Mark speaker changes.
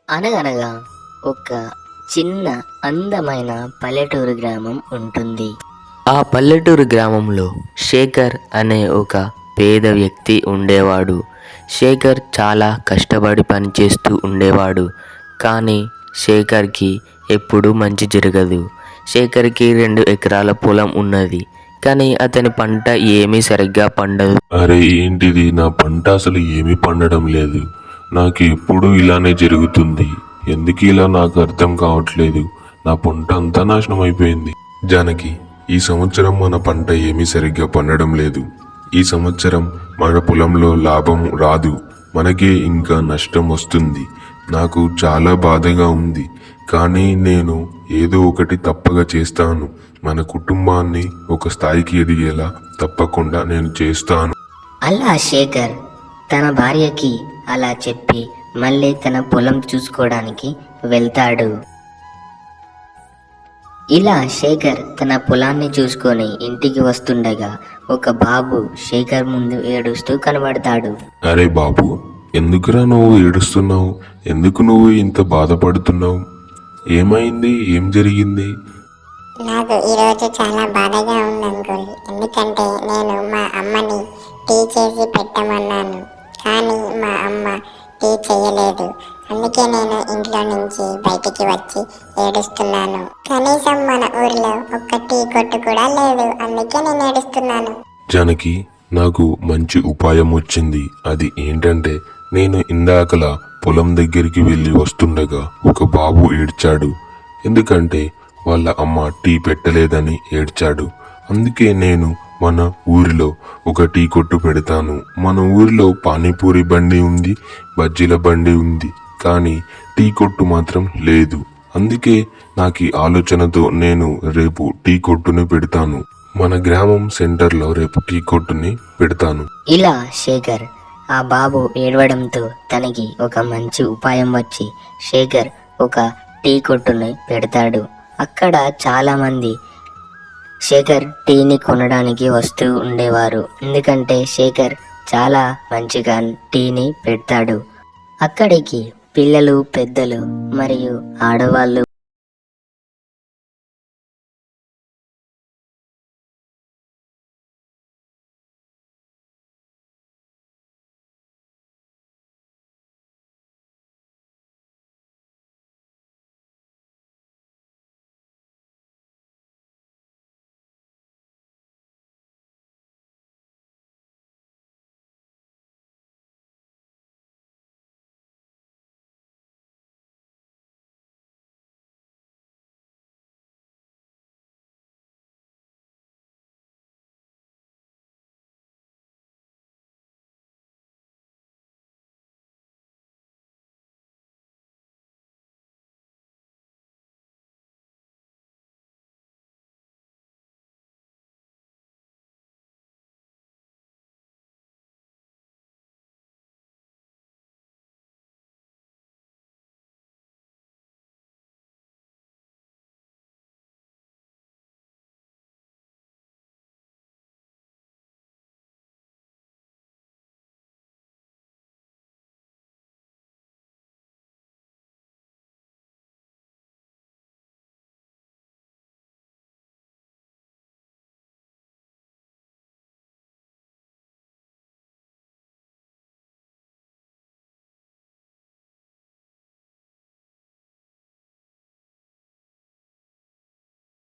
Speaker 1: అనగనగా ఒక చిన్న అందమైన పల్లెటూరు గ్రామం ఉంటుంది.
Speaker 2: ఆ పల్లెటూరు గ్రామంలో శేఖర్ అనే ఒక పేద వ్యక్తి ఉండేవాడు. శేఖర్ చాలా కష్టపడి పనిచేస్తూ ఉండేవాడు. కానీ శేఖర్కి ఎప్పుడూ మంచి జరగదు. శేఖర్కి 2 ఎకరాల పొలం ఉన్నది. కానీ అతని పంట ఏమీ సరిగ్గా పండదు.
Speaker 3: అరే ఏంటిది, నా పంట అసలు ఏమీ పండడం లేదు. నాకు ఎప్పుడు ఇలానే జరుగుతుంది. ఎందుకు ఇలా నాకు అర్థం కావట్లేదు. నా పంట అంతా నాశనం అయిపోయింది. జానకి, ఈ సంవత్సరం మన పంట ఏమీ సరిగ్గా పండడం లేదు. ఈ సంవత్సరం మన పొలంలో లాభం రాదు, మనకే ఇంకా నష్టం వస్తుంది. నాకు చాలా బాధగా ఉంది. కానీ నేను ఏదో ఒకటి తప్పగా చేస్తాను. మన కుటుంబాన్ని ఒక స్థాయికి ఎదిగేలా తప్పకుండా నేను చేస్తాను.
Speaker 1: అలా శేఖర్ తన భార్యకి అలా చెప్పి మళ్ళీ తన పొలం చూసుకోవడానికి వెళ్తాడు. ఇలా శేఖర్ తన పొలాన్ని చూసుకొని ఇంటికి వస్తుండగా ఒక బాబు శేఖర్ ముందు ఏడుస్తూ కనబడతాడు.
Speaker 3: అరే బాబు, ఎందుకురా నువ్వు ఏడుస్తున్నావు? ఎందుకు నువ్వు ఇంత బాధపడుతున్నావు? ఏమైంది? ఏం జరిగింది?
Speaker 4: నాకు ఈరోజు చాలా బాధగా ఉంది అంకుల్. ఎందుకంటే నేను మా అమ్మని టీ చేసి పెట్టమన్నాను, కానీ మా అమ్మ టీ చేయలేదు. అందుకే నేను ఇంట్లో నుంచి బయటికి వచ్చి ఏడుస్తున్నాను. కనీసం మన ఊరిలో ఒక్క టీ కొట్టు కూడా లేదు. అందుకే నేను ఏడుస్తున్నాను.
Speaker 3: జానకి, నాకు మంచి ఉపాయం వచ్చింది. అది ఏంటంటే, నేను ఇందాకలా పొలం దగ్గరికి వెళ్ళి వస్తుండగా ఒక బాబు ఏడ్చాడు. ఎందుకంటే వాళ్ళ అమ్మ టీ పెట్టలేదని ఏడ్చాడు. అందుకే నేను మన ఊరిలో ఒక టీ కొట్టు పెడతాను. మన ఊరిలో పానీపూరి బండి ఉంది, బజ్జీల బండి ఉంది, కానీ టీ కొట్టు మాత్రం లేదు. అందుకే నాకు ఈ ఆలోచనతో నేను రేపు టీ కొట్టుని పెడతాను. మన గ్రామం సెంటర్లో రేపు టీ కొట్టుని పెడతాను.
Speaker 1: ఇలా శేఖర్ ఆ బాబు ఏడవడంతో తనకి ఒక మంచి ఉపాయం వచ్చి శేఖర్ ఒక టీ కొట్టుని పెడతాడు. అక్కడ చాలా మంది శేఖర్ టీని కొనడానికి వస్తూ ఉండేవారు. ఎందుకంటే శేఖర్ చాలా మంచిగా టీని పెడతాడు. అక్కడికి పిల్లలు, పెద్దలు మరియు ఆడవాళ్ళు